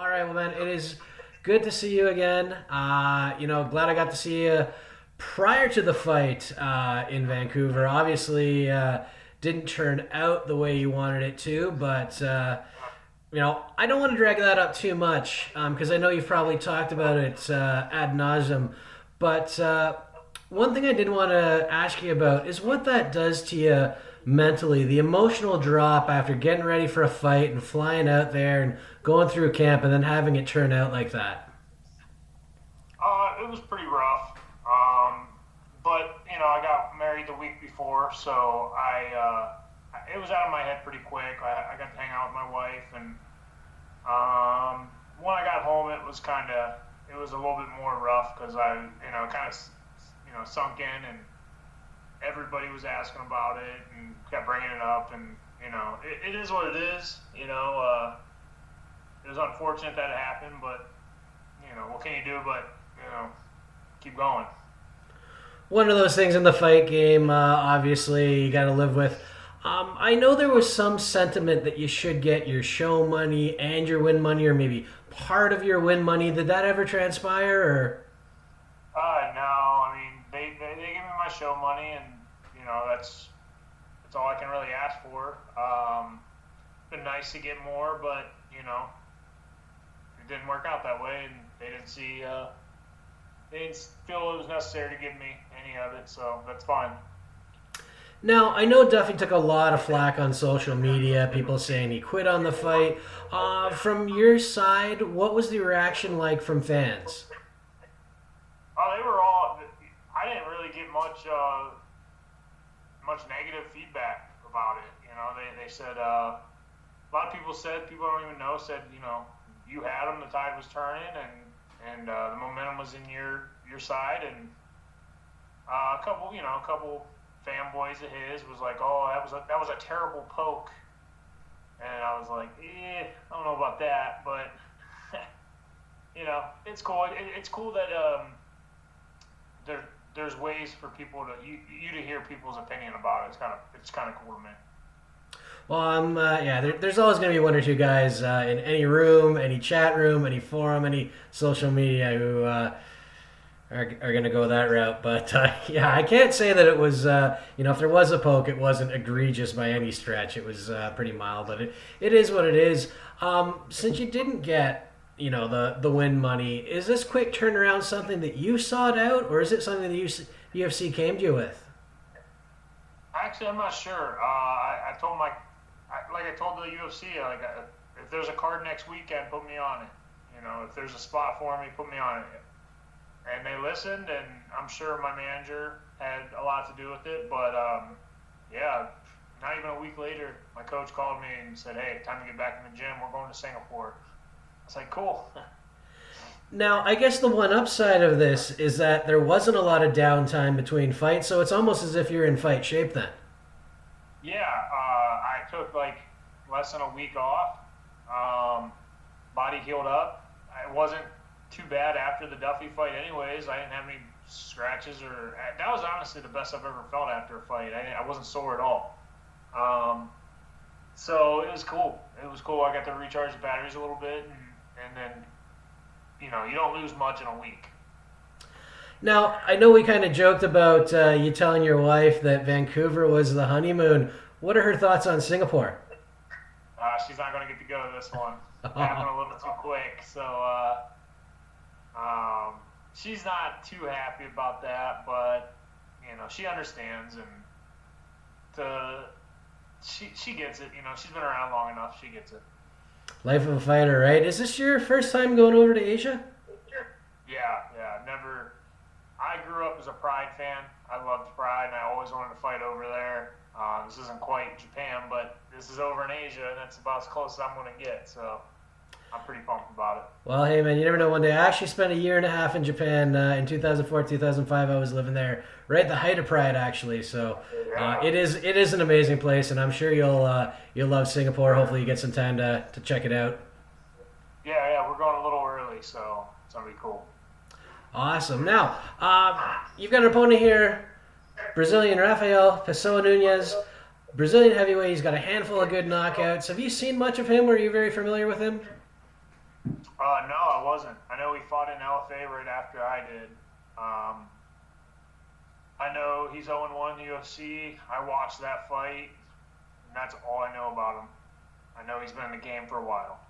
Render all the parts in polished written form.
All right, well, man, it is good to see you again. Glad I got to see you prior to the fight in Vancouver. Obviously, didn't turn out the way you wanted it to, but I don't want to drag that up too much because I know you've probably talked about it ad nauseum. But one thing I did want to ask you about is what that does to you mentally, the emotional drop after getting ready for a fight and flying out there and going through camp and then having it turn out like that. It was pretty rough. But I got married the week before, so it was out of my head pretty quick. I got to hang out with my wife, and when I got home, it was a little bit more rough because kind of, sunk in, and everybody was asking about it and kept bringing it up, and it is what it is. It was unfortunate that it happened, but what can you do? But keep going. One of those things in the fight game, obviously, you got to live with. I know there was some sentiment that you should get your show money and your win money, or maybe part of your win money. Did that ever transpire? Or No. I mean, they give me my show money, and that's all I can really ask for. Been nice to get more, but it didn't work out that way, and they didn't feel it was necessary to give me any of it, so that's fine. now, I know Duffy took a lot of flack on social media, people saying he quit on the fight. From your side, what was the reaction like from fans? Oh, they were all. I didn't really get much negative feedback about it. They said a lot of people said people I don't even know said you had them, the tide was turning, and the momentum was in your side, and a couple fanboys of his was like, oh, that was a terrible poke, and I was like, I don't know about that, but it's cool. It's cool that there's ways for people to hear people's opinion about it. It's kind of cool to me. Well, there's always going to be one or two guys in any room, any chat room, any forum, any social media who are going to go that route. But I can't say that it was, if there was a poke, it wasn't egregious by any stretch. It was pretty mild, but it is what it is. Since you didn't get, the win money, is this quick turnaround something that you sought out, or is it something that UFC came to you with? Actually, I'm not sure. I told the UFC, if there's a card next weekend, put me on it. If there's a spot for me, put me on it. And they listened, and I'm sure my manager had a lot to do with it. But not even a week later, my coach called me and said, "Hey, time to get back in the gym. We're going to Singapore." I was like, "Cool." Now, I guess the one upside of this is that there wasn't a lot of downtime between fights, so it's almost as if you're in fight shape then. Yeah, I took less than a week off. Body healed up. It wasn't too bad after the Duffee fight anyways. I didn't have any scratches that was honestly the best I've ever felt after a fight. I wasn't sore at all. So it was cool. I got to recharge the batteries a little bit, and then you don't lose much in a week. Now, I know we kind of joked about you telling your wife that Vancouver was the honeymoon. What are her thoughts on Singapore? She's not going to get to go to this one. It happened a little too quick, so she's not too happy about that. But she understands, and she gets it. She's been around long enough. She gets it. Life of a fighter, right? Is this your first time going over to Asia? Yeah, never. I grew up as a Pride fan. I loved Pride, and I always wanted to fight over there. This isn't quite Japan, but this is over in Asia, and that's about as close as I'm going to get. So I'm pretty pumped about it. Well, hey, man, you never know. One day, I actually spent a year and a half in Japan in 2004, 2005. I was living there right at the height of Pride, actually. So it is an amazing place, and I'm sure you'll love Singapore. Hopefully, you get some time to check it out. Yeah, we're going a little early, so it's going to be cool. Awesome. Now, you've got an opponent here, Brazilian Rafael Pessoa Nunez, Brazilian heavyweight. He's got a handful of good knockouts. Have you seen much of him, or are you very familiar with him? No, I wasn't. I know he fought in LFA right after I did. Um, I know he's 0-1 in the UFC. I watched that fight, and that's all I know about him. I know he's been in the game for a while.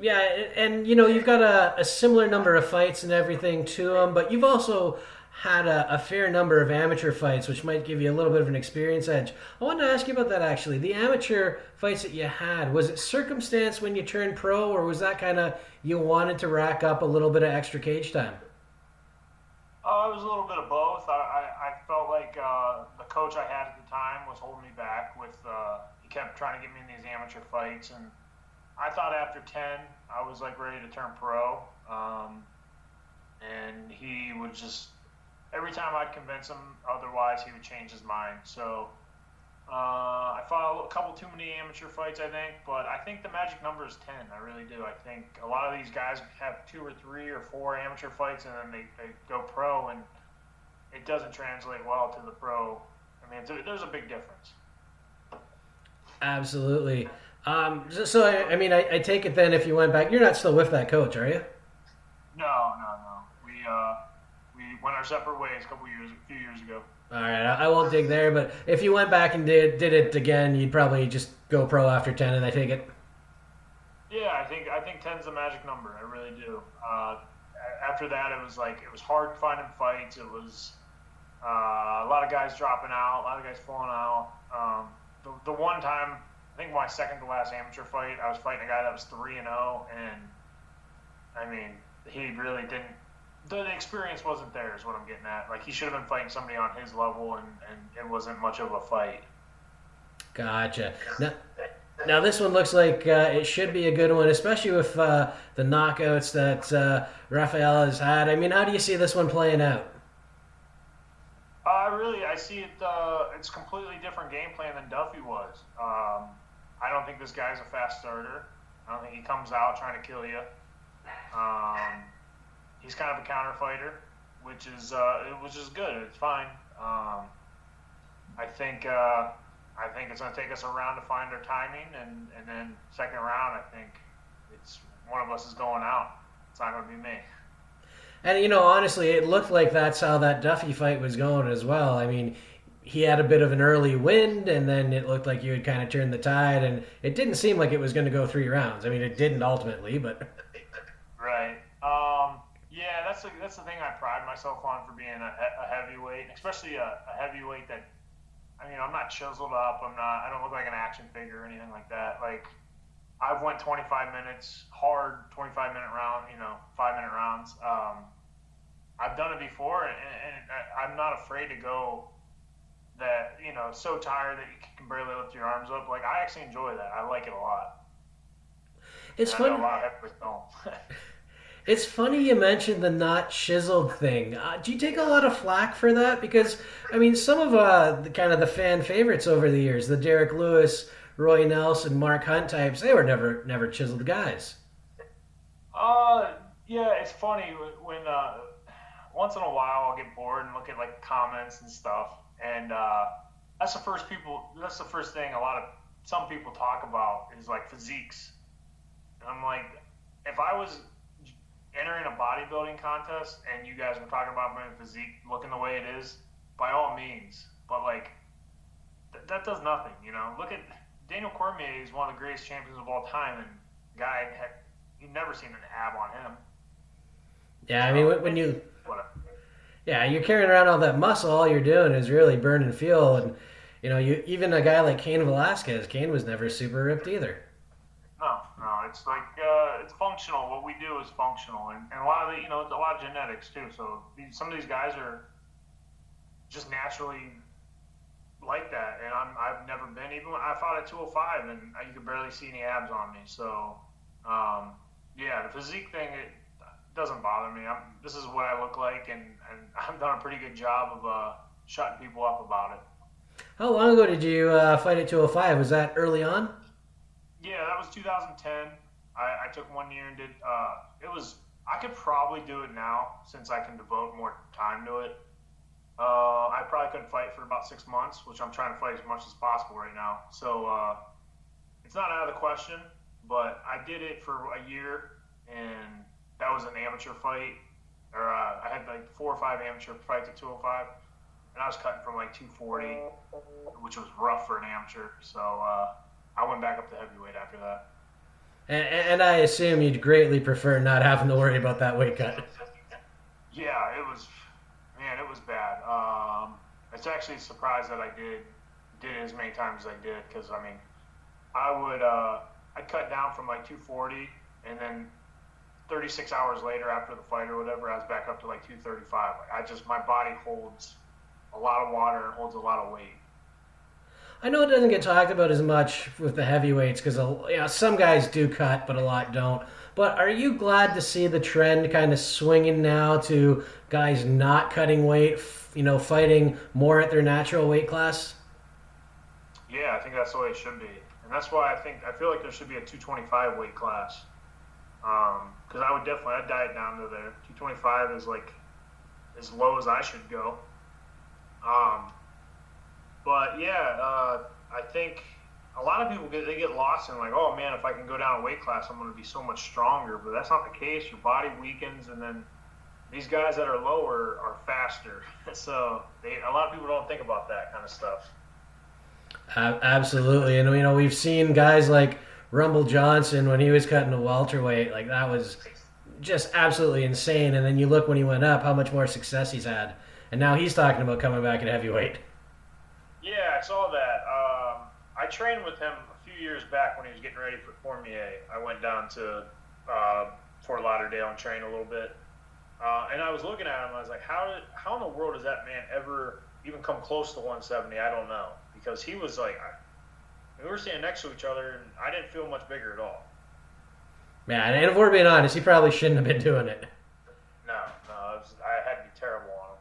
Yeah, and you've got a similar number of fights and everything to him, but you've also had a fair number of amateur fights, which might give you a little bit of an experience edge. I wanted to ask you about that actually. The amateur fights that you had, was it circumstance when you turned pro, or was that kind of you wanted to rack up a little bit of extra cage time? It was a little bit of both. I felt like the coach I had at the time was holding me back with, he kept trying to get me in these amateur fights, and I thought after 10, I was like ready to turn pro. And he would just, every time I'd convince him otherwise, he would change his mind. So I fought a couple too many amateur fights, I think, but I think the magic number is 10. I really do. I think a lot of these guys have 2 or 3 or 4 amateur fights, and then they go pro, and it doesn't translate well to the pro. I mean, there's a big difference. Absolutely. I mean, I take it then if you went back, you're not still with that coach, are you? No, no, no. We went our separate ways a few years ago. All right, I won't dig there, but if you went back and did it again, you'd probably just go pro after 10, and I take it. Yeah, I think 10's the magic number. I really do. After that, it was hard finding fights. It was a lot of guys dropping out, a lot of guys falling out. The one time, I think my second to last amateur fight, I was fighting a guy that was 3-0, and I mean, he really didn't. The experience wasn't there, is what I'm getting at. Like, he should have been fighting somebody on his level, and it wasn't much of a fight. Gotcha. Now this one looks like it should be a good one, especially with the knockouts that Rafael has had. I mean, how do you see this one playing out? I see it. It's a completely different game plan than Duffee was. I don't think this guy's a fast starter. I don't think he comes out trying to kill you. He's kind of a counter fighter, which is good. It's fine. I think it's going to take us a round to find our timing, and then second round, I think it's one of us is going out. It's not going to be me. And honestly, it looked like that's how that Duffee fight was going as well. I mean, he had a bit of an early wind, and then it looked like you had kind of turned the tide, and it didn't seem like it was going to go 3 rounds. I mean, it didn't ultimately, but right. Yeah, that's the thing I pride myself on for being a heavyweight, especially a heavyweight that. I mean, I'm not chiseled up. I don't look like an action figure or anything like that. Like, I've went 25 minutes, hard 25-minute round, 5-minute rounds. I've done it before, and I'm not afraid to go that, so tired that you can barely lift your arms up. Like, I actually enjoy that. I like it a lot. It's funny. funny. I know a lot of heavyweights don't. It's funny you mentioned the not chiseled thing. Do you take a lot of flack for that? Because I mean, some of the fan favorites over the years, the Derek Lewis, Roy Nelson, Mark Hunt types, they were never chiseled guys. Yeah, it's funny when once in a while I'll get bored and look at like comments and stuff, and that's the first thing some people talk about is like physiques. And I'm like, if I was entering a bodybuilding contest and you guys were talking about my physique looking the way it is, by all means, but like that does nothing. Look at Daniel Cormier. Is one of the greatest champions of all time, and you've never seen an ab on him. Yeah, I mean, when you're carrying around all that muscle, all you're doing is really burning fuel. And you even a guy like Cain Velasquez, Cain was never super ripped either. No, it's like it's functional. What we do is functional, and a lot of it's a lot of genetics too. So some of these guys are just naturally like that, and I've never been. Even when I fought at 205, and you could barely see any abs on me. So yeah, the physique thing, it doesn't bother me. This is what I look like, and I've done a pretty good job of shutting people up about it. How long ago did you fight at 205? Was that early on? Yeah, that was 2010. I took 1 year and did. I could probably do it now since I can devote more time to it. I probably couldn't fight for about 6 months, which I'm trying to fight as much as possible right now. So it's not out of the question, but I did it for a year, and that was an amateur fight. Or I had like 4 or 5 amateur fights at 205, and I was cutting from like 240, which was rough for an amateur. So I went back up to heavyweight after that. And I assume you'd greatly prefer not having to worry about that weight cut. Yeah, it was, man, it was bad. It's actually a surprise that I did it as many times as I did, because I mean, I'd cut down from like 240, and then 36 hours later after the fight or whatever, I was back up to like 235. Like my body holds a lot of water and holds a lot of weight. I know it doesn't get talked about as much with the heavyweights because some guys do cut, but a lot don't. But are you glad to see the trend kind of swinging now to guys not cutting weight, fighting more at their natural weight class? Yeah, I think that's the way it should be, and that's why I feel like there should be a 225 weight class. Because I'd diet down to there. 225 is like as low as I should go. But yeah, I think a lot of people get lost in like, oh man, if I can go down a weight class, I'm going to be so much stronger. But that's not the case. Your body weakens, and then these guys that are lower are faster. So a lot of people don't think about that kind of stuff. Absolutely, and we've seen guys like Rumble Johnson when he was cutting a welterweight, like that was just absolutely insane. And then you look when he went up, how much more success he's had, and now he's talking about coming back at heavyweight. Yeah, I saw that. I trained with him a few years back when he was getting ready for Cormier. I went down to Fort Lauderdale and trained a little bit, and I was looking at him. I was like, how in the world does that man ever even come close to 170? I don't know, because he was like, we were standing next to each other, and I didn't feel much bigger at all. Man, and if we're being honest, he probably shouldn't have been doing it. No, I had to be terrible on him.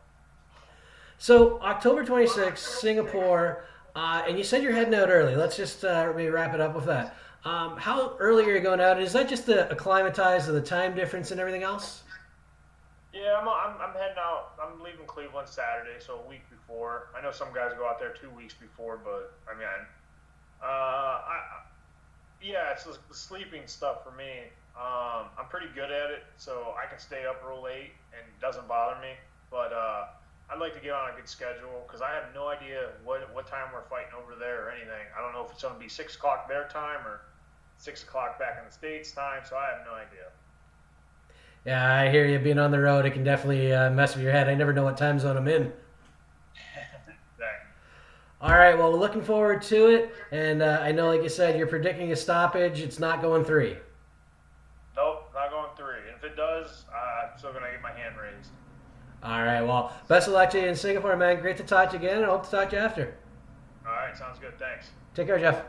So, October 26th, Singapore, and you said you're heading out early. Let's just maybe wrap it up with that. How early are you going out? Is that just to acclimatize to the time difference and everything else? Yeah, I'm heading out. I'm leaving Cleveland Saturday, so a week before. I know some guys go out there 2 weeks before, but I mean, yeah, it's the sleeping stuff for me. I'm pretty good at it, so I can stay up real late and it doesn't bother me. But I'd like to get on a good schedule, because I have no idea what time we're fighting over there or anything. I don't know if it's going to be 6 o'clock their time or 6 o'clock back in the States time, so I have no idea. Yeah, I hear you. Being on the road, it can definitely mess with your head. I never know what time zone I'm in. All right, well, we're looking forward to it. And I know, like you said, you're predicting a stoppage. It's not going 3. Nope, not going 3. And if it does, I'm still going to get my hand raised. All right, well, best of luck to you in Singapore, man. Great to talk to you again, and I hope to talk to you after. All right, sounds good. Thanks. Take care, Jeff.